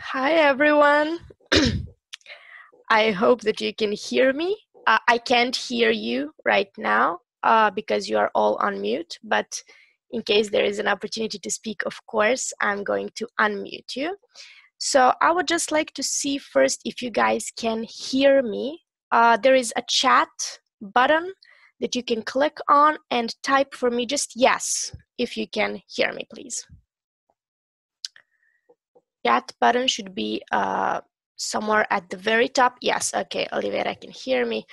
Hi, everyone. I hope that you can hear me. I can't hear you right now because you are all on mute, but in case there is an opportunity to speak, of course, I'm going to unmute you. So I would just like to see first if you guys can hear me. There is a chat button that you can click on and type for me just yes if you can hear me, please. Chat button should be somewhere at the very top. Yes, okay, Olivera can hear me.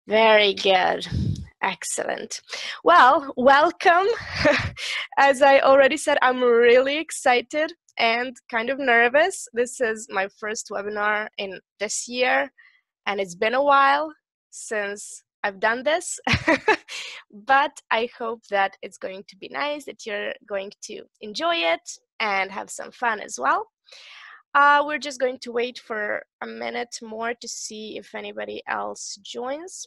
Very good. Excellent. Well, welcome. As I already said, I'm really excited and kind of nervous. This is my first webinar in this year, and it's been a while since I've done this. But I hope that it's going to be nice, that you're going to enjoy it and have some fun as well. We're just going to wait for a minute more to see if anybody else joins.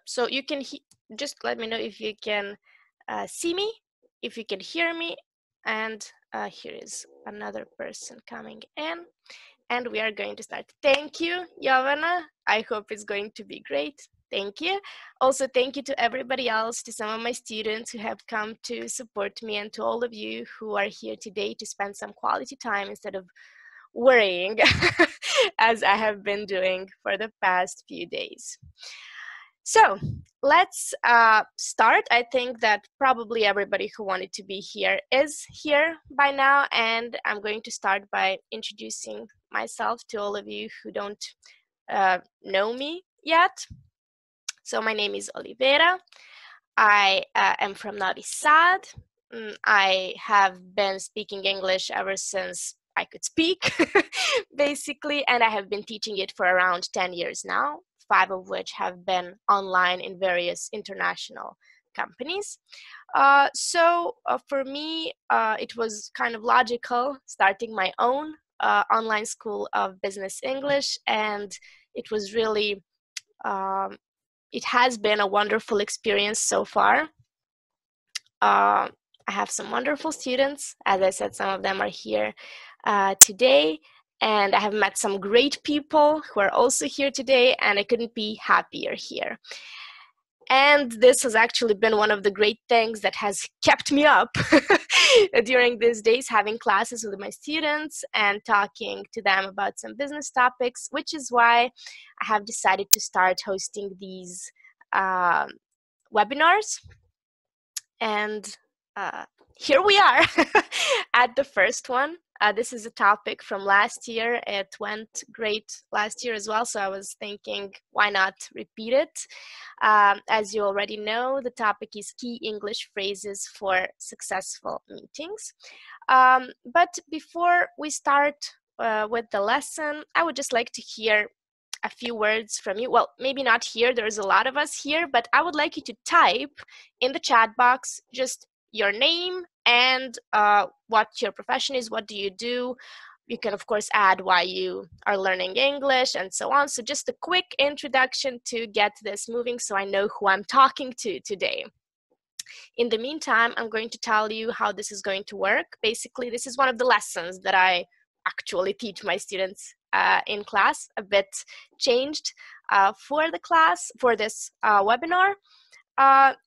So you can just let me know if you can see me, if you can hear me, and here is another person coming in, and we are going to start. Thank you, Jovana. I hope it's going to be great. Thank you. Also, thank you to everybody else, to some of my students who have come to support me, and to all of you who are here today to spend some quality time instead of worrying as I have been doing for the past few days. So let's start. I think that probably everybody who wanted to be here is here by now, and I'm going to start by introducing myself to all of you who don't know me yet. So my name is Olivera. I am from Novi Sad. I have been speaking English ever since I could speak, basically, and I have been teaching it for around 10 years now, 5 of which have been online in various international companies. So for me, it was kind of logical starting my own online school of business English, and it was really it has been a wonderful experience so far. I have some wonderful students. As I said, some of them are here today, and I have met some great people who are also here today, and I couldn't be happier here. And this has actually been one of the great things that has kept me up during these days, having classes with my students and talking to them about some business topics, which is why I have decided to start hosting these webinars. And here we are at the first one. This is a topic from last year. It went great last year as well, so I was thinking, why not repeat it? As you already know, the topic is key English phrases for successful meetings. But before we start with the lesson, I would just like to hear a few words from you. Well, maybe not here, there's a lot of us here, but I would like you to type in the chat box just your name and what your profession is, what do you do. You can, of course, add why you are learning English and so on. So just a quick introduction to get this moving so I know who I'm talking to today. In the meantime, I'm going to tell you how this is going to work. Basically, this is one of the lessons that I actually teach my students in class, a bit changed for the class, for this webinar.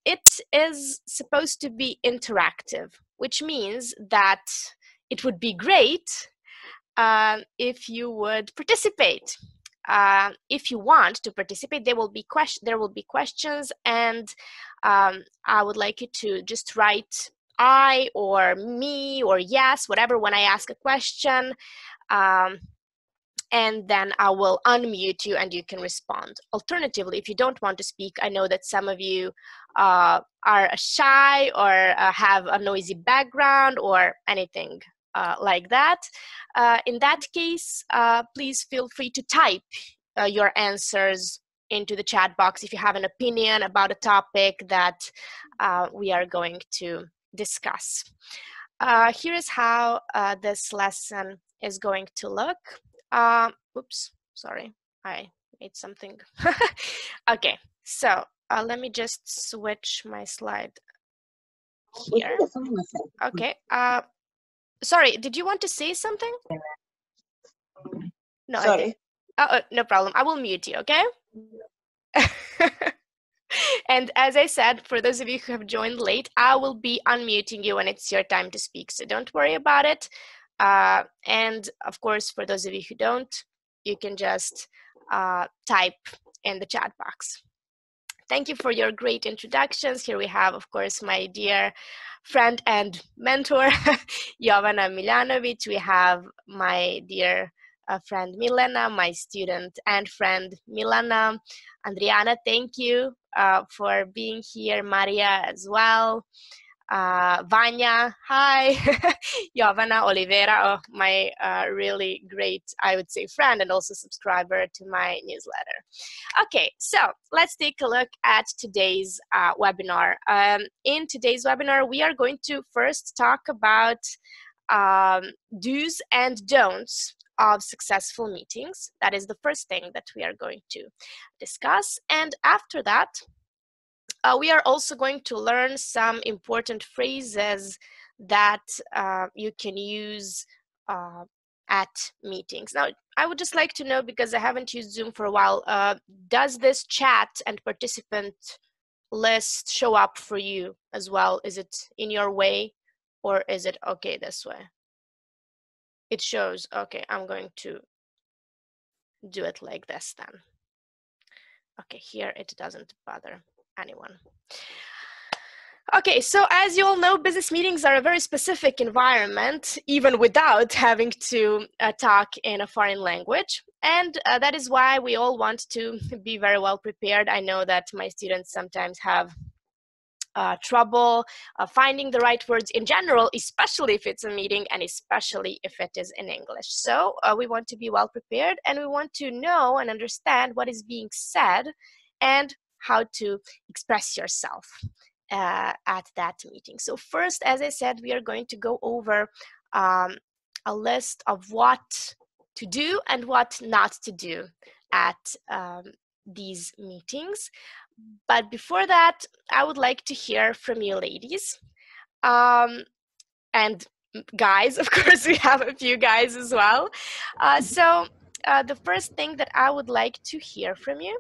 It is supposed to be interactive, which means that it would be great if you would participate. If you want to participate, there will be questions, and I would like you to just write I or me or yes, whatever, when I ask a question. And then I will unmute you and you can respond. Alternatively, if you don't want to speak, I know that some of you are shy or have a noisy background or anything like that. In that case, please feel free to type your answers into the chat box if you have an opinion about a topic that we are going to discuss. Here is how this lesson is going to look. Oops, sorry, I made something. Okay, so let me just switch my slide here. Okay, Sorry, did you want to say something? No, I think. Sorry. No problem. I will mute you, okay? And as I said, for those of you who have joined late, I will be unmuting you when it's your time to speak, so don't worry about it. And of course, for those of you who don't, you can just type in the chat box. Thank you for your great introductions. Here we have, of course, my dear friend and mentor, Jovana Miljanovic. We have my dear friend Milena, my student and friend Milana. Andriana, thank you for being here. Maria as well. Vanya, hi. Jovana Oliveira, my really great, I would say, friend and also subscriber to my newsletter. Okay, so let's take a look at today's webinar. In today's webinar, we are going to first talk about do's and don'ts of successful meetings. That is the first thing that we are going to discuss. And after that, we are also going to learn some important phrases that you can use at meetings. Now, I would just like to know, because I haven't used Zoom for a while, does this chat and participant list show up for you as well? Is it in your way, or is it okay this way? It shows. Okay, I'm going to do it like this then. Okay, here it doesn't bother anyone. Okay, so as you all know, business meetings are a very specific environment, even without having to talk in a foreign language. And that is why we all want to be very well prepared. I know that my students sometimes have trouble finding the right words in general, especially if it's a meeting and especially if it is in English. So we want to be well prepared, and we want to know and understand what is being said and how to express yourself at that meeting. So first, as I said, we are going to go over a list of what to do and what not to do at these meetings. But before that, I would like to hear from you ladies. And guys, of course, we have a few guys as well. So the first thing that I would like to hear from you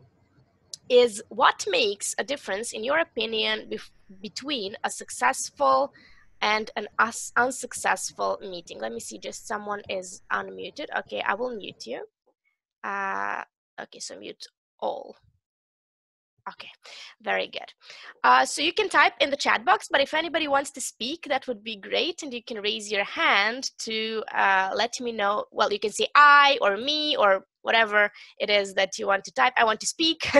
is, what makes a difference, in your opinion, between a successful and an unsuccessful meeting? Let me see, just someone is unmuted. Okay, I will mute you. Okay, so mute all. Okay, very good. So you can type in the chat box, but if anybody wants to speak, that would be great. And you can raise your hand to let me know. Well, you can say I or me or whatever it is that you want to type. I want to speak.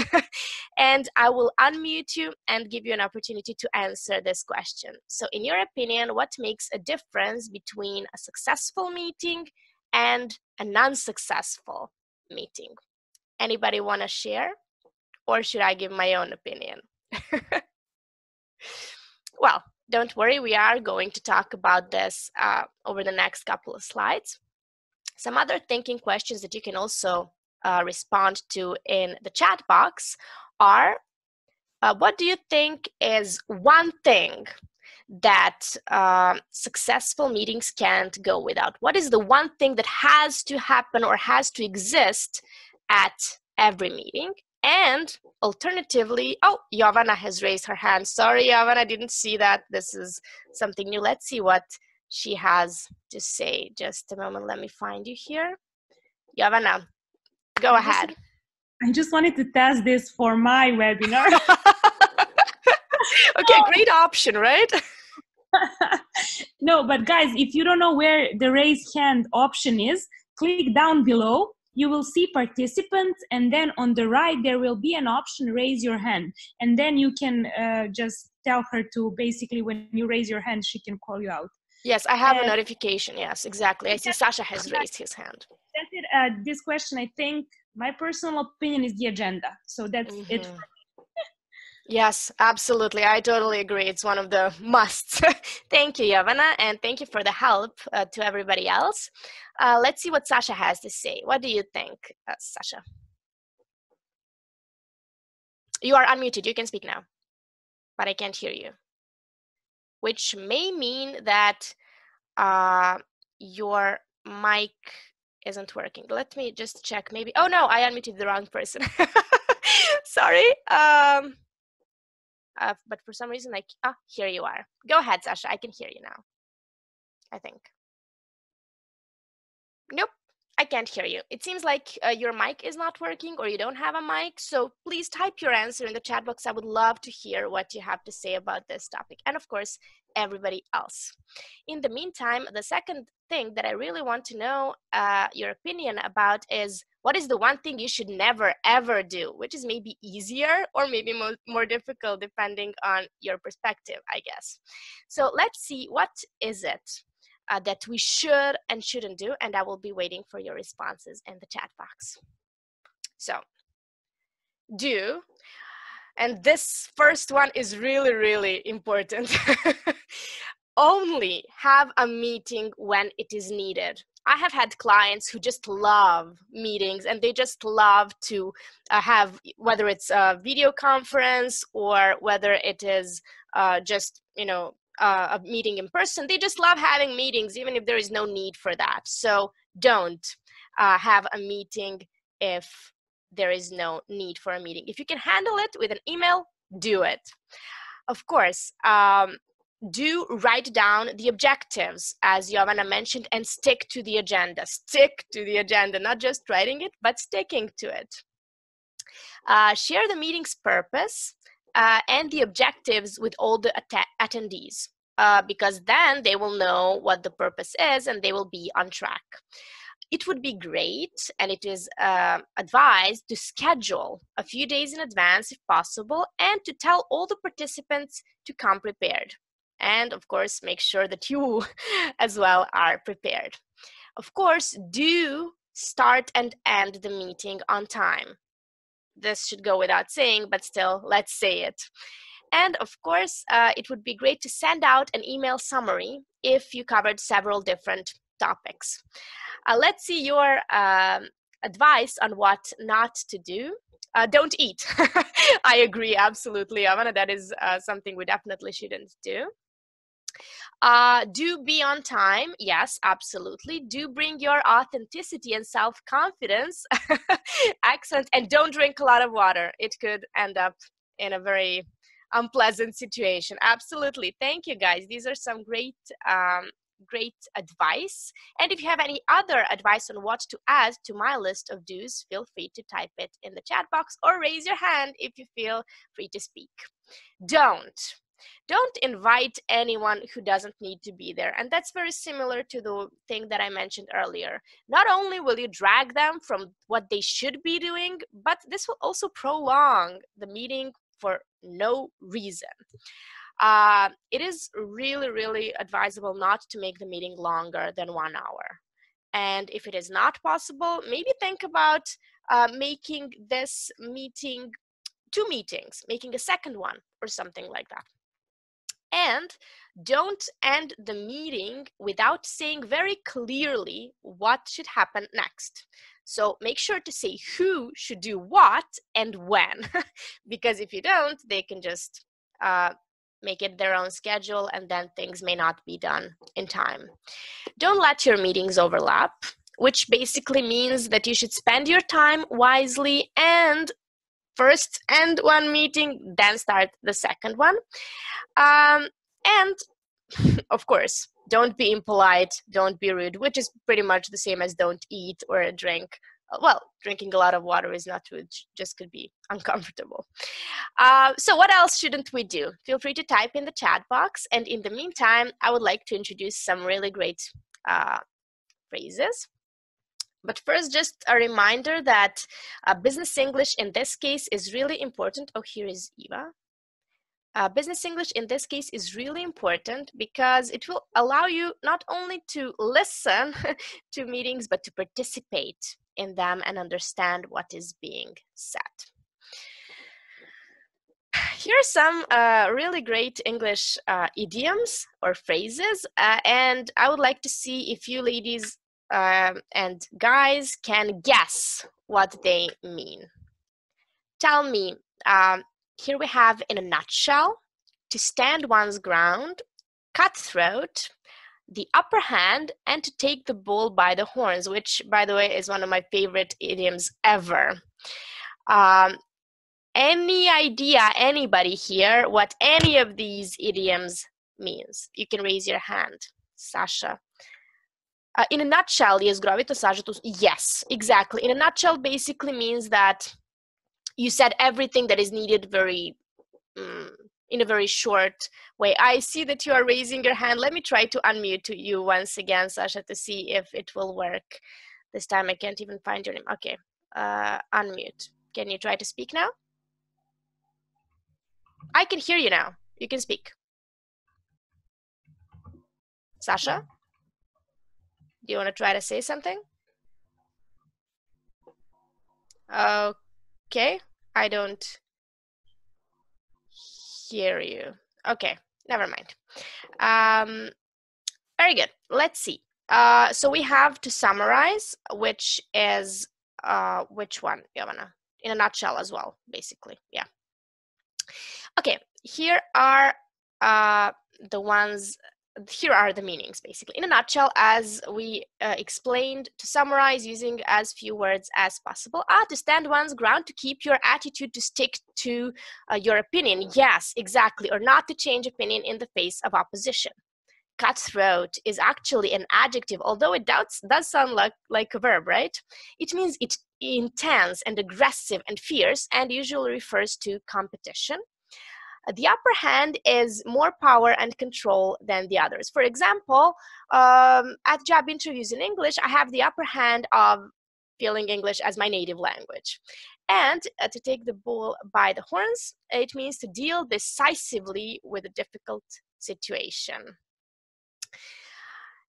And I will unmute you and give you an opportunity to answer this question. So in your opinion, what makes a difference between a successful meeting and a non-successful meeting? Anybody want to share? Or should I give my own opinion? Well, don't worry, we are going to talk about this over the next couple of slides. Some other thinking questions that you can also respond to in the chat box are, what do you think is one thing that successful meetings can't go without? What is the one thing that has to happen or has to exist at every meeting? And alternatively, oh, Jovana has raised her hand. Sorry, Jovana, I didn't see that. This is something new. Let's see what she has to say. Just a moment, let me find you here. Jovana, go ahead. I just wanted to test this for my webinar. Okay, great option, right? No, but guys, if you don't know where the raise hand option is, click down below. You will see participants, and then on the right, there will be an option, raise your hand. And then you can just tell her to, basically, when you raise your hand, she can call you out. Yes, I have a notification. Yes, exactly. I see Sasha has raised his hand. That's it. This question, I think, my personal opinion is the agenda. So that's it. Yes, absolutely. I totally agree. It's one of the musts. Thank you, Jovana, and thank you for the help to everybody else. Let's see what Sasha has to say. What do you think, Sasha? You are unmuted. You can speak now, but I can't hear you, which may mean that your mic isn't working. Let me just check. Maybe. Oh no, I unmuted the wrong person. Sorry. But for some reason, here you are. Go ahead, Sasha. I can hear you now, I think. Nope, I can't hear you. It seems like your mic is not working or you don't have a mic. So please type your answer in the chat box. I would love to hear what you have to say about this topic. And of course, everybody else. In the meantime, the second thing that I really want to know your opinion about is what is the one thing you should never, ever do, which is maybe easier or maybe more difficult depending on your perspective, I guess. So let's see, what is it that we should and shouldn't do? And I will be waiting for your responses in the chat box. So, do, and this first one is really, really important. Only have a meeting when it is needed. I have had clients who just love meetings and they just love to have, whether it's a video conference or whether it is just, a meeting in person. They just love having meetings even if there is no need for that. So don't have a meeting if there is no need for a meeting. If you can handle it with an email, do it. Of course, do write down the objectives, as Jovana mentioned, and stick to the agenda. Stick to the agenda, not just writing it, but sticking to it. Share the meeting's purpose and the objectives with all the attendees, because then they will know what the purpose is and they will be on track. It would be great, and it is advised to schedule a few days in advance if possible, and to tell all the participants to come prepared. And of course, make sure that you as well are prepared. Of course, do start and end the meeting on time. This should go without saying, but still, let's say it. And of course, it would be great to send out an email summary if you covered several different topics. Let's see your advice on what not to do. Don't eat. I agree, absolutely, Jovana. That is something we definitely shouldn't do. Do be on time. Yes, absolutely. Do bring your authenticity and self-confidence. Excellent. And don't drink a lot of water. It could end up in a very unpleasant situation. Absolutely. Thank you, guys. These are some great advice. And if you have any other advice on what to add to my list of do's, feel free to type it in the chat box or raise your hand if you feel free to speak. Don't invite anyone who doesn't need to be there. And that's very similar to the thing that I mentioned earlier. Not only will you drag them from what they should be doing, but this will also prolong the meeting for no reason. It is really, really advisable not to make the meeting longer than 1 hour. And if it is not possible, maybe think about making this meeting 2 meetings, making a second one or something like that. And don't end the meeting without saying very clearly what should happen next. So make sure to say who should do what and when, because if you don't, they can just make it their own schedule and then things may not be done in time. Don't let your meetings overlap, which basically means that you should spend your time wisely and first end one meeting, then start the second one. And of course, don't be impolite, don't be rude, which is pretty much the same as don't eat or drink. Well, drinking a lot of water is not rude, just could be uncomfortable. So what else shouldn't we do? Feel free to type in the chat box. And in the meantime, I would like to introduce some really great phrases. But first, just a reminder that business English in this case is really important. Oh, here is Eva. Business English in this case is really important because it will allow you not only to listen to meetings, but to participate in them and understand what is being said. Here are some really great English idioms or phrases, and I would like to see if you ladies and guys can guess what they mean. Tell me, here we have in a nutshell, to stand one's ground, cutthroat, the upper hand and to take the bull by the horns, which, by the way, is one of my favorite idioms ever. Any idea, anybody here, what any of these idioms means? You can raise your hand. Sasha. In a nutshell, yes, exactly. In a nutshell, basically means that you said everything that is needed in a very short way. I see that you are raising your hand. Let me try to unmute you once again, Sasha, to see if it will work. This time I can't even find your name. Okay, unmute. Can you try to speak now? I can hear you now. You can speak. Sasha, do you want to try to say something? Okay, I don't hear you. Okay, never mind. Very good. Let's see. So we have to summarize, which is which one, Jovana? In a nutshell as well, basically. Yeah. Okay. Here are the ones. Here are the meanings, basically. In a nutshell, as we explained, to summarize using as few words as possible. To stand one's ground, to keep your attitude, to stick to your opinion. Yes, exactly. Or not to change opinion in the face of opposition. Cutthroat is actually an adjective, although it does sound like a verb, right? It means it's intense and aggressive and fierce and usually refers to competition. The upper hand is more power and control than the others. For example, at job interviews in English, I have the upper hand of feeling English as my native language. And to take the bull by the horns, it means to deal decisively with a difficult situation.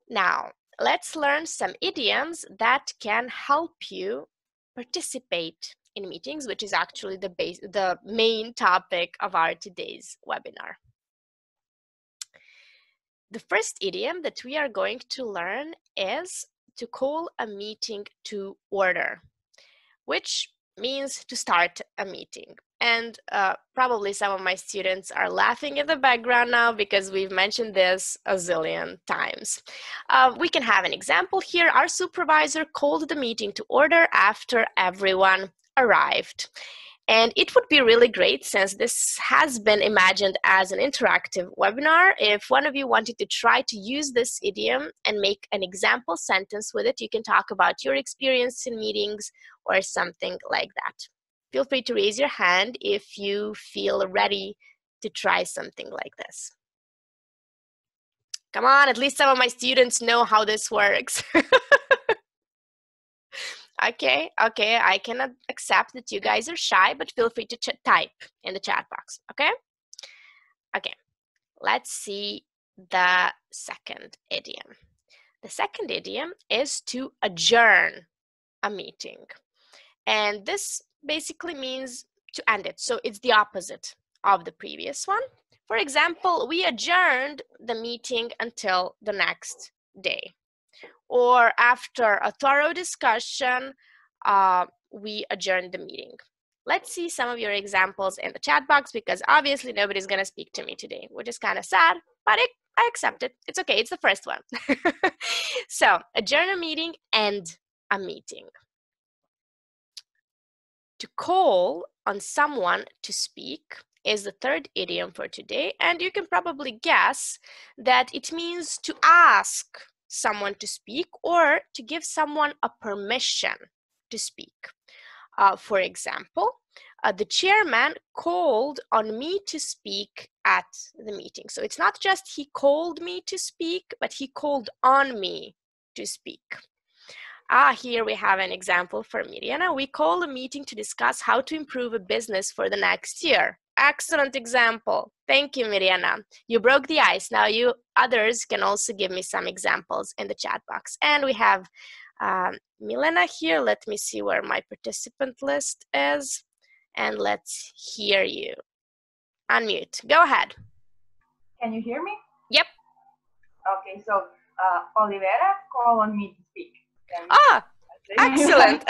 Now, let's learn some idioms that can help you participate in meetings, which is actually the main topic of our today's webinar. The first idiom that we are going to learn is to call a meeting to order, which means to start a meeting. And probably some of my students are laughing in the background now because we've mentioned this a zillion times. We can have an example here. Our supervisor called the meeting to order after everyone arrived. And it would be really great, since this has been imagined as an interactive webinar, if one of you wanted to try to use this idiom and make an example sentence with it. You can talk about your experience in meetings or something like that. Feel free to raise your hand if you feel ready to try something like this. Come on, at least some of my students know how this works. Okay, I can accept that you guys are shy, but feel free to type in the chat box, okay? Okay, let's see the second idiom. The second idiom is to adjourn a meeting. And this basically means to end it. So it's the opposite of the previous one. For example, we adjourned the meeting until the next day. Or after a thorough discussion, we adjourned the meeting. Let's see some of your examples in the chat box, because obviously nobody's going to speak to me today, which is kind of sad, but I accept it. It's okay. It's the first one. So adjourn a meeting, end a meeting. To call on someone to speak is the third idiom for today, and you can probably guess that it means to ask someone to speak or to give someone a permission to speak. For example, the chairman called on me to speak at the meeting. So it's not just he called me to speak, but he called on me to speak. Here we have an example for Mirjana. We call a meeting to discuss how to improve a business for the next year. Excellent example. Thank you, Mirjana. You broke the ice. Now you others can also give me some examples in the chat box. And we have Milena here. Let me see where my participant list is. And let's hear you. Unmute. Go ahead. Can you hear me? Yep. Okay, so Olivera called on me to speak. Excellent.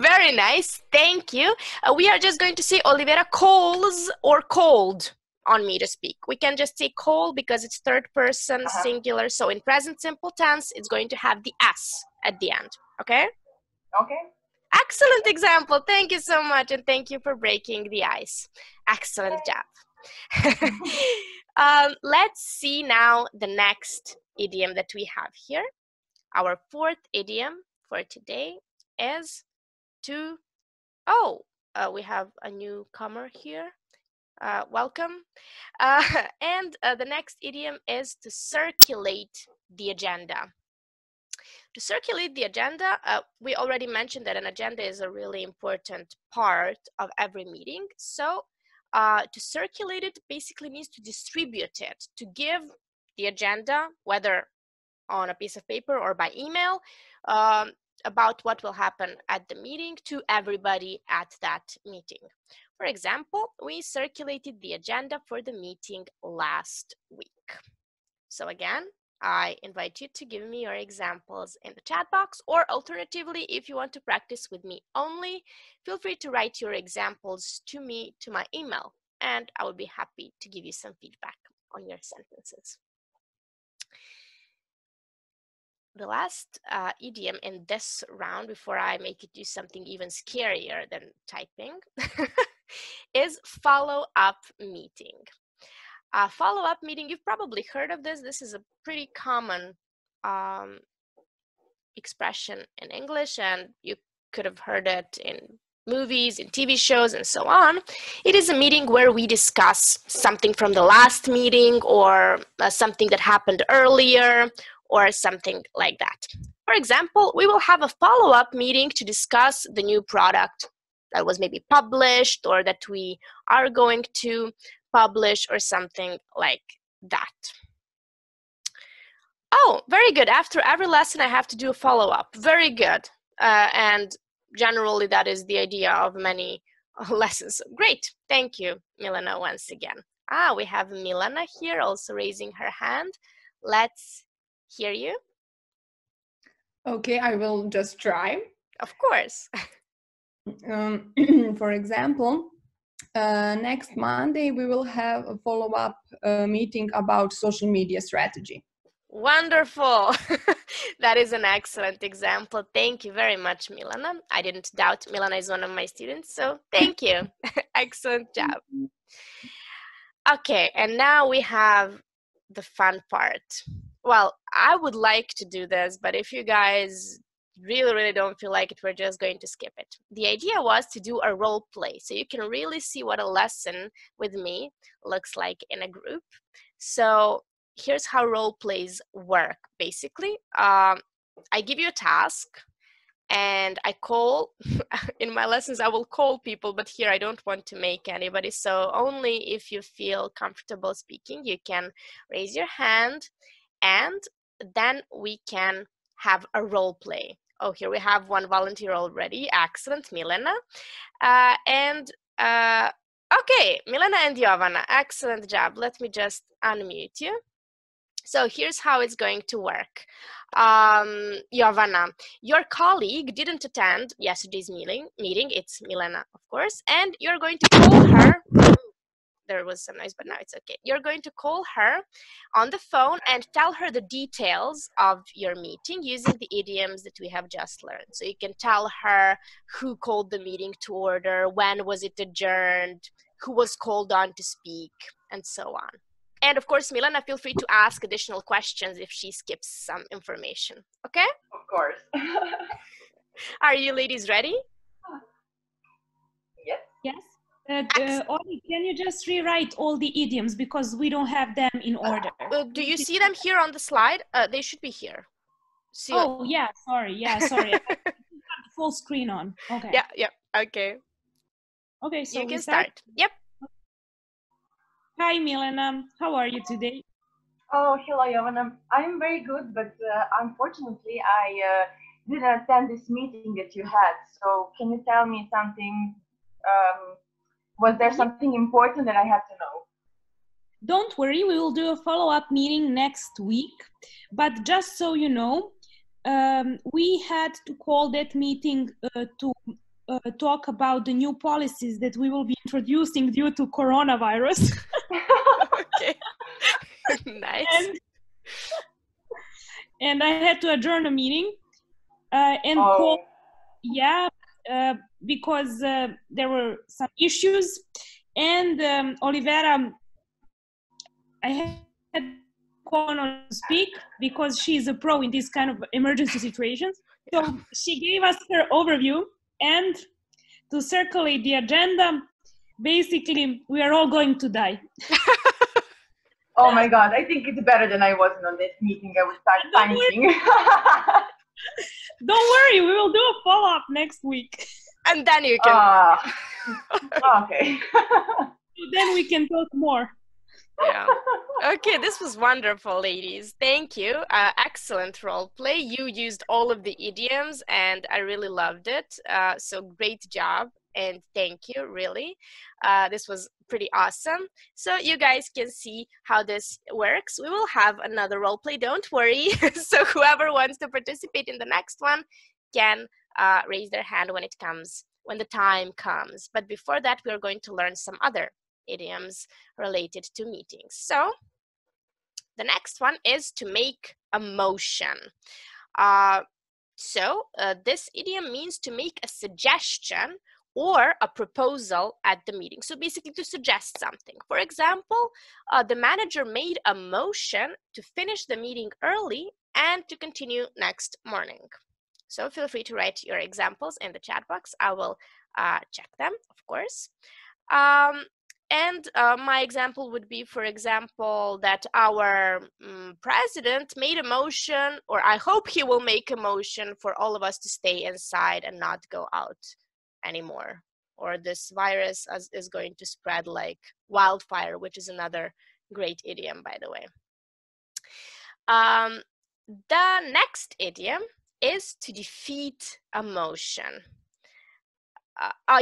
Very nice. Thank you. We are just going to say Olivera calls or called. on me to speak. We can just say call because it's third person singular. So in present simple tense, it's going to have the S at the end. Okay? Okay. Excellent example. Thank you so much. And thank you for breaking the ice. Excellent job. Let's see now the next idiom that we have here. Our fourth idiom for today is to, we have a newcomer here. Welcome. And the next idiom is to circulate the agenda. To circulate the agenda, we already mentioned that an agenda is a really important part of every meeting. So to circulate it basically means to distribute it, to give the agenda, whether on a piece of paper or by email, about what will happen at the meeting to everybody at that meeting. For example, we circulated the agenda for the meeting last week. So again, I invite you to give me your examples in the chat box, or alternatively, if you want to practice with me only, feel free to write your examples to me, to my email, and I would be happy to give you some feedback on your sentences. The last idiom in this round, before I make you do something even scarier than typing, is follow-up meeting. Follow-up meeting, you've probably heard of this. This is a pretty common expression in English, and you could have heard it in movies, in TV shows, and so on. It is a meeting where we discuss something from the last meeting, or something that happened earlier, or something like that. For example, we will have a follow-up meeting to discuss the new product that was maybe published, or that we are going to publish, or something like that. Oh, very good. After every lesson, I have to do a follow-up. Very good. And generally, that is the idea of many lessons. Great. Thank you, Milena, once again. We have Milena here also raising her hand. Let's hear you. Okay, I will just try. Of course. For example, next Monday, we will have a follow-up meeting about social media strategy. Wonderful. That is an excellent example. Thank you very much, Milena. I didn't doubt Milena is one of my students, so thank you. Excellent job. Okay, and now we have the fun part. Well, I would like to do this, but if you guys really don't feel like it, we're just going to skip it. The idea was to do a role play, so you can really see what a lesson with me looks like in a group. So here's how role plays work, basically. I give you a task, and I call, in my lessons, I will call people, but here I don't want to make anybody. So only if you feel comfortable speaking, you can raise your hand, and then we can have a role play. Oh, here we have one volunteer already. Excellent, Milena. Okay, Milena and Jovana, excellent job. Let me just unmute you. So here's how it's going to work. Jovana, your colleague didn't attend yesterday's meeting. It's Milena, of course, and you're going to call her. There was some noise, but now it's okay. You're going to call her on the phone and tell her the details of your meeting using the idioms that we have just learned. So you can tell her who called the meeting to order, when was it adjourned, who was called on to speak, and so on. And of course, Milena, feel free to ask additional questions if she skips some information. Okay? Of course. Are you ladies ready? Yes. Yes. Ollie, can you just rewrite all the idioms because we don't have them in order? Do you see them here on the slide? They should be here. See yeah, sorry. Yeah, sorry. I have the full screen on. Okay. Yeah. Okay. Okay, so you can start. Yep. Hi, Milena. How are you today? Oh, hello, Jovana. I'm very good, but unfortunately, I didn't attend this meeting that you had. So can you tell me something? Was there something important that I have to know? Don't worry, we will do a follow-up meeting next week. But just so you know, we had to call that meeting to talk about the new policies that we will be introducing due to coronavirus. Okay. Nice. And I had to adjourn a meeting and Oh. call, because there were some issues. And Olivera, I had to call on to speak because she's a pro in these kind of emergency situations. So she gave us her overview, and to circulate the agenda, basically, we are all going to die. Oh my God, I think it's better than I wasn't on this meeting. I would start panicking. Don't worry, we will do a follow-up next week. And then you can... Okay. Then we can talk more. Yeah. Okay, this was wonderful, ladies. Thank you. Excellent role play. You used all of the idioms and I really loved it. So great job and thank you, really. This was pretty awesome. So you guys can see how this works. We will have another role play, don't worry. So whoever wants to participate in the next one can raise their hand when the time comes. But before that, we are going to learn some other idioms related to meetings. So the next one is to make a motion. This idiom means to make a suggestion or a proposal at the meeting. So basically to suggest something. For example, the manager made a motion to finish the meeting early and to continue next morning. So feel free to write your examples in the chat box. I will check them, of course. And my example would be, for example, that our president made a motion, or I hope he will make a motion for all of us to stay inside and not go out anymore. Or this virus is going to spread like wildfire, which is another great idiom, by the way. The next idiom is to defeat a motion.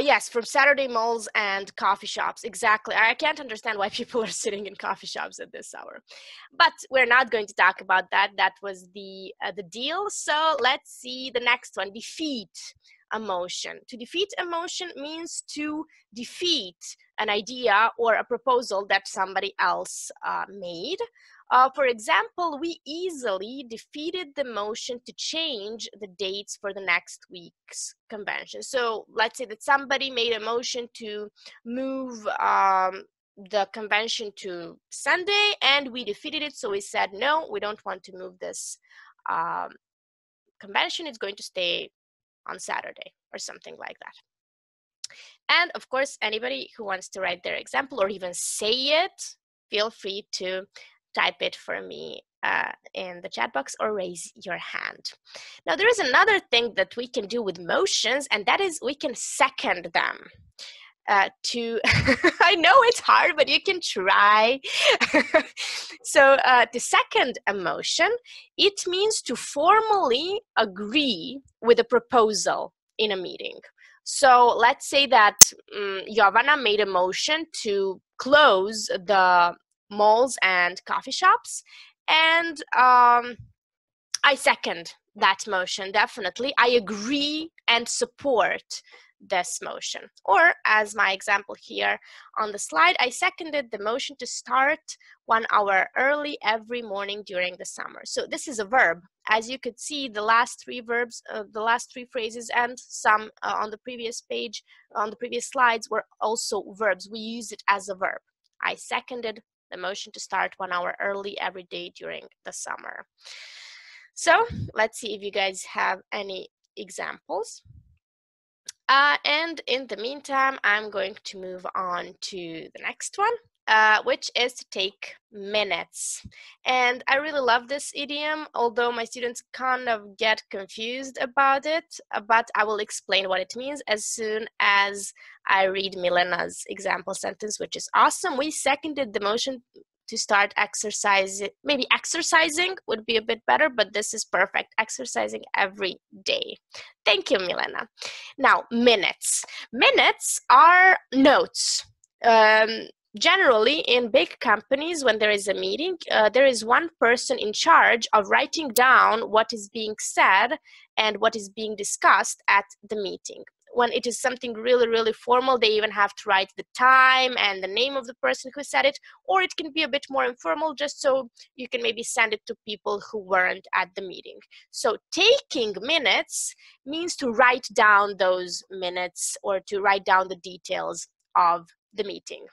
Yes, from Saturday malls and coffee shops. Exactly. I can't understand why people are sitting in coffee shops at this hour. But we're not going to talk about that. That was the deal. So let's see the next one. Defeat a motion. To defeat a motion means to defeat an idea or a proposal that somebody else made. For example, we easily defeated the motion to change the dates for the next week's convention. So let's say that somebody made a motion to move the convention to Sunday and we defeated it. So we said, no, we don't want to move this convention. It's going to stay on Saturday or something like that. And of course, anybody who wants to write their example or even say it, feel free to type it for me in the chat box or raise your hand. Now, there is another thing that we can do with motions, and that is we can second them. I know it's hard, but you can try. So to second a motion, it means to formally agree with a proposal in a meeting. So let's say that Jovana made a motion to close the malls and coffee shops, and I second that motion, definitely. I agree and support this motion. Or as my example here on the slide, I seconded the motion to start 1 hour early every morning during the summer. So this is a verb. As you could see, the last three verbs, the last three phrases and some on the previous page, on the previous slides were also verbs. We use it as a verb. I seconded the motion to start 1 hour early every day during the summer. So let's see if you guys have any examples. And in the meantime, I'm going to move on to the next one, which is to take minutes. And I really love this idiom, although my students kind of get confused about it, but I will explain what it means as soon as I read Milena's example sentence, which is awesome. We seconded the motion to start exercising. Maybe exercising would be a bit better, but this is perfect. Exercising every day. Thank you, Milena. Now, minutes. Minutes are notes. Generally, in big companies, when there is a meeting, there is one person in charge of writing down what is being said and what is being discussed at the meeting. when it is something really, really formal, they even have to write the time and the name of the person who said it, or it can be a bit more informal, just so you can maybe send it to people who weren't at the meeting. So taking minutes means to write down those minutes or to write down the details of the meeting.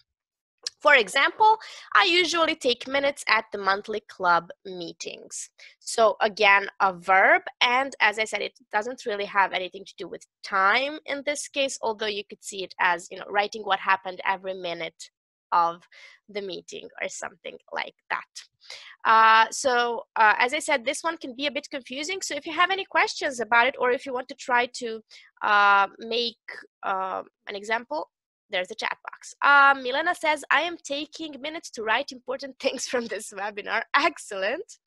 For example, I usually take minutes at the monthly club meetings. So again, a verb, and as I said, it doesn't really have anything to do with time in this case, although you could see it as, you know, writing what happened every minute of the meeting or something like that. As I said, this one can be a bit confusing. So if you have any questions about it, or if you want to try to make an example, there's a chat box. Milena says, I am taking minutes to write important things from this webinar. Excellent.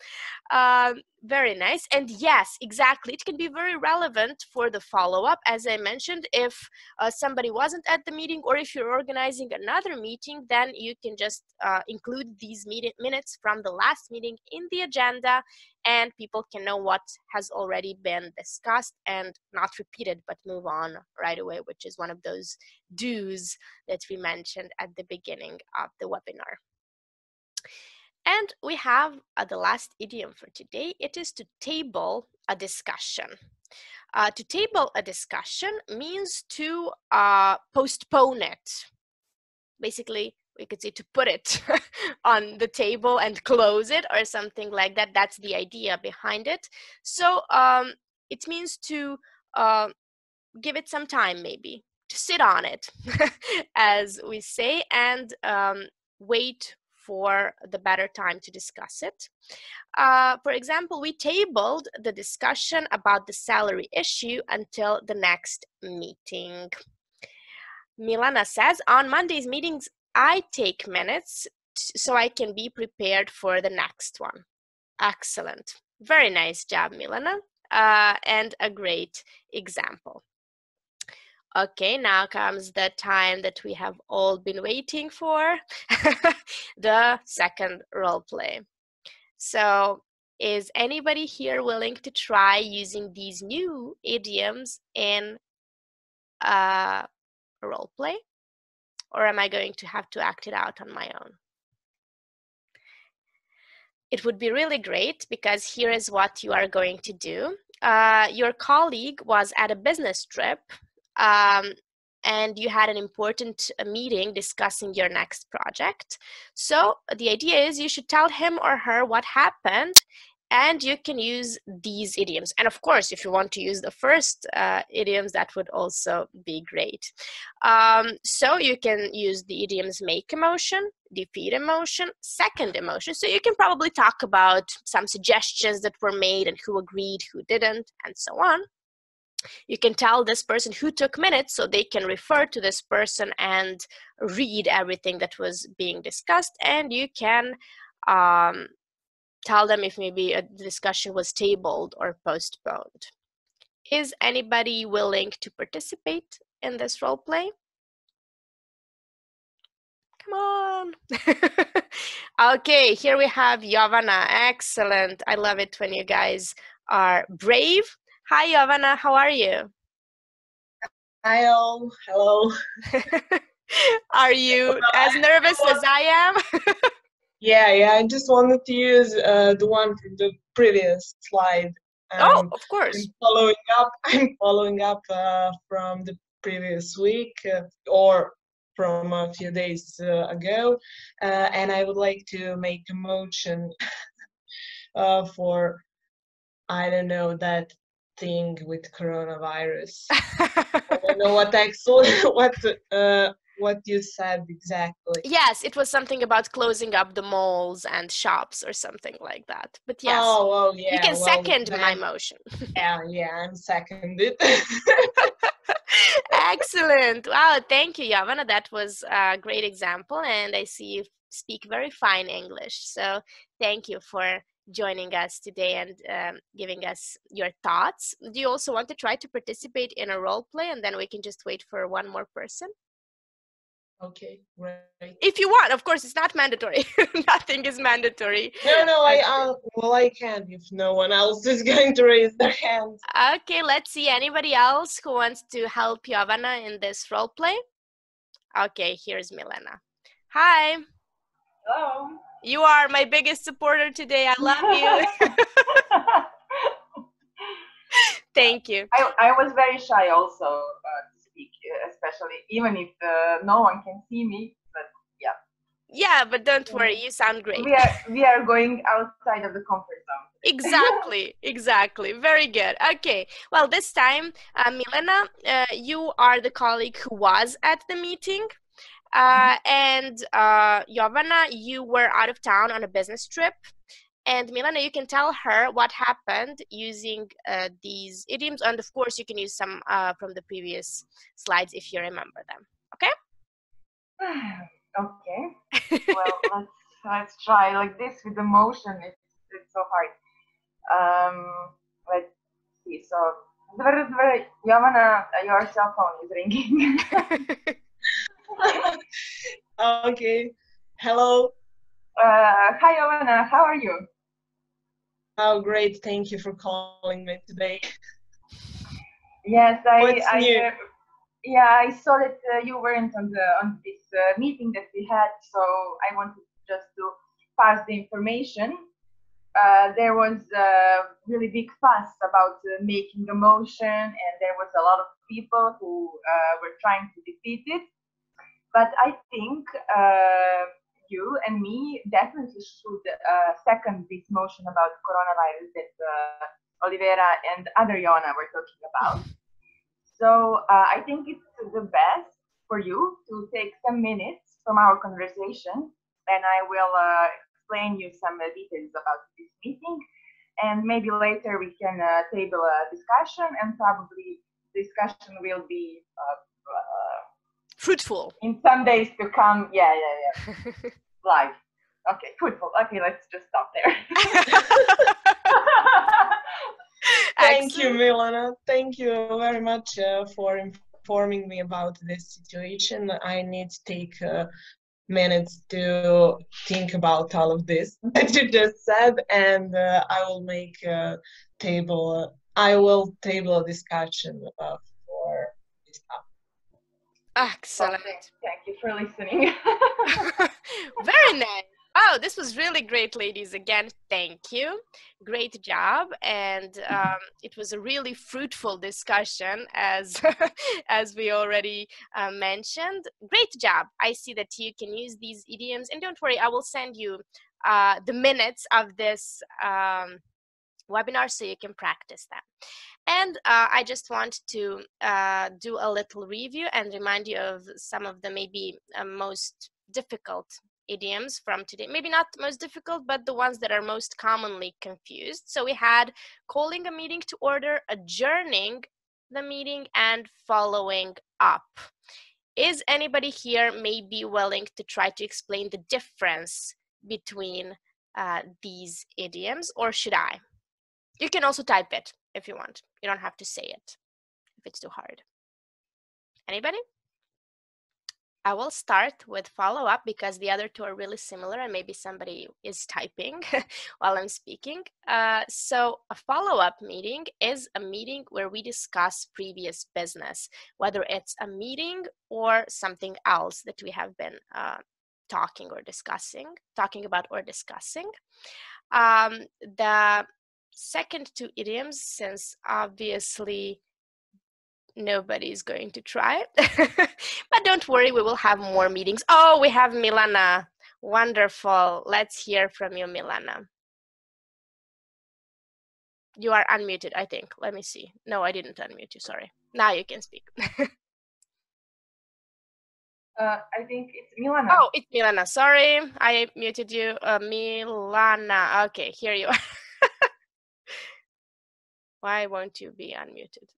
Very nice. And yes, exactly. It can be very relevant for the follow-up. As I mentioned, if somebody wasn't at the meeting, or if you're organizing another meeting, then you can just include these minutes from the last meeting in the agenda, and people can know what has already been discussed and not repeated, but move on right away, which is one of those do's that we mentioned at the beginning of the webinar. And we have the last idiom for today. It is to table a discussion. To table a discussion means to postpone it. Basically, we could say to put it on the table and close it or something like that. That's the idea behind it. So it means to give it some time, maybe, to sit on it, as we say, and wait for the better time to discuss it. For example, we tabled the discussion about the salary issue until the next meeting. Milana says, on Monday's meetings, I take minutes so I can be prepared for the next one. Excellent. Very nice job, Milana, and a great example. Okay, now comes the time that we have all been waiting for, the second role play. So is anybody here willing to try using these new idioms in a role play? Or am I going to have to act it out on my own? It would be really great, because here is what you are going to do. Your colleague was at a business trip, and you had an important meeting discussing your next project. So the idea is you should tell him or her what happened, and you can use these idioms. And of course, if you want to use the first idioms, that would also be great. So you can use the idioms make emotion, defeat emotion, second emotion. So you can probably talk about some suggestions that were made and who agreed, who didn't, and so on. You can tell this person who took minutes, so they can refer to this person and read everything that was being discussed. And you can tell them if maybe a discussion was tabled or postponed. Is anybody willing to participate in this role play? Come on. Okay, here we have Jovana. Excellent. I love it when you guys are brave. Hi, Jovana. How are you? Hi all. Hello. Are you as nervous as I am? Yeah. I just wanted to use the one from the previous slide. Oh, of course. I'm following up from the previous week or from a few days ago, and I would like to make a motion for, I don't know, that thing with coronavirus. I don't know what you said exactly. Yes, it was something about closing up the malls and shops or something like that. But yes, yeah. You can second my motion. Yeah, I'm seconded. Excellent. Wow, thank you, Jovana. That was a great example, and I see you speak very fine English. So thank you for joining us today and giving us your thoughts. Do you also want to try to participate in a role play, and then we can just wait for one more person? Okay, great. If you want, of course, it's not mandatory. Nothing is mandatory. No, I can if no one else is going to raise their hand. Okay, let's see. Anybody else who wants to help Jovana in this role play? Okay, here's Milena. Hi. Hello. You are my biggest supporter today. I love you. Thank you. I was very shy also to speak, especially even if no one can see me. But yeah. Yeah, but don't worry. You sound great. We are going outside of the comfort zone. Exactly. Very good. Okay. Well, this time, Milena, you are the colleague who was at the meeting. And Jovana, you were out of town on a business trip. And Milena, you can tell her what happened using these idioms. And of course, you can use some from the previous slides if you remember them. Okay? Okay. Well, let's try like this with emotion. It's so hard. Let's see. So, Jovana, your cell phone is ringing. Okay. Hello. Hi, Jovana. How are you? Oh, great. Thank you for calling me today. Yes, What's new? I saw that you weren't on this meeting that we had, so I wanted just to pass the information. There was a really big fuss about making a motion, and there was a lot of people who were trying to defeat it. But I think you and me definitely should second this motion about coronavirus that Olivera and other Jona were talking about. So I think it's the best for you to take some minutes from our conversation, and I will explain you some details about this meeting. And maybe later we can table a discussion, and probably discussion will be Fruitful. in some days to come. Yeah. Live. Okay, fruitful. Okay, let's just stop there. Thank you, Milena. Thank you very much for informing me about this situation. I need to take minutes to think about all of this that you just said, and I will make a table. I will table a discussion for this topic. Excellent. Thank you for listening. Very nice. Oh, this was really great, ladies. Again, thank you. Great job. And it was a really fruitful discussion, as as we already mentioned. Great job. I see that you can use these idioms. And don't worry, I will send you the minutes of this webinar so you can practice them. And I just want to do a little review and remind you of some of the maybe most difficult idioms from today. Maybe not most difficult, but the ones that are most commonly confused. So we had calling a meeting to order, adjourning the meeting, and following up. Is anybody here maybe willing to try to explain the difference between these idioms, or should I? You can also type it if you want. You don't have to say it if it's too hard. Anybody? I will start with follow-up because the other two are really similar and maybe somebody is typing while I'm speaking. So a follow-up meeting is a meeting where we discuss previous business, whether it's a meeting or something else that we have been talking about or discussing. The second two idioms, since obviously nobody's going to try, but don't worry, we will have more meetings. Oh, we have Milana. Wonderful. Let's hear from you, Milana. You are unmuted, I think. Let me see. No, I didn't unmute you. Sorry. Now you can speak. I think it's Milana. Oh, it's Milana. Sorry, I muted you. Milana. Okay, here you are. Why won't you be unmuted?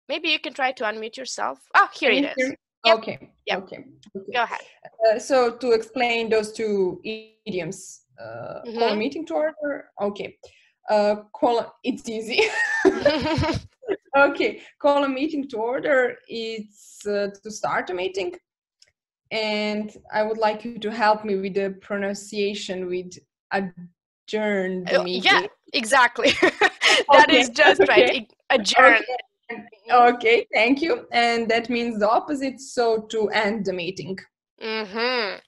Maybe you can try to unmute yourself. Oh, here it is. Yep. Okay. Yep. Okay. Go ahead. So to explain those two idioms, call a meeting to order. Okay. It's easy. Okay, call a meeting to order. It's to start a meeting. And I would like you to help me with the pronunciation with adjourn the meeting. Yeah, exactly. That is just right. Adjourn. Okay, thank you. And that means the opposite, so to end the meeting.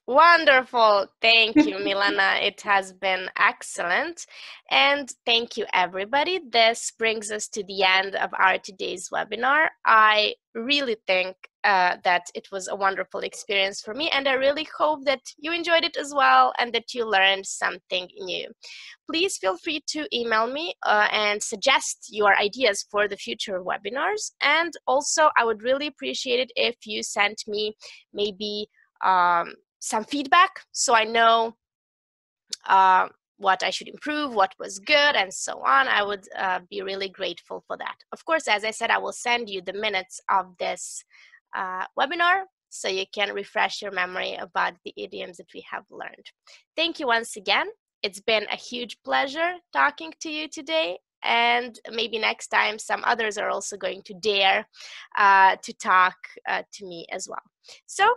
Wonderful. Thank you, Milana. It has been excellent. And thank you, everybody. This brings us to the end of our today's webinar. I really think that it was a wonderful experience for me, and I really hope that you enjoyed it as well and that you learned something new. Please feel free to email me and suggest your ideas for the future webinars. And also, I would really appreciate it if you sent me maybe some feedback, so I know what I should improve, what was good, and so on. I would be really grateful for that. Of course, as I said, I will send you the minutes of this webinar so you can refresh your memory about the idioms that we have learned. Thank you once again. It's been a huge pleasure talking to you today, and maybe next time some others are also going to dare to talk to me as well. So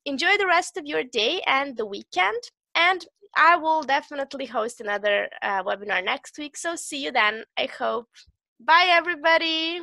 enjoy the rest of your day and the weekend, and I will definitely host another webinar next week, so see you then, I hope. Bye, everybody.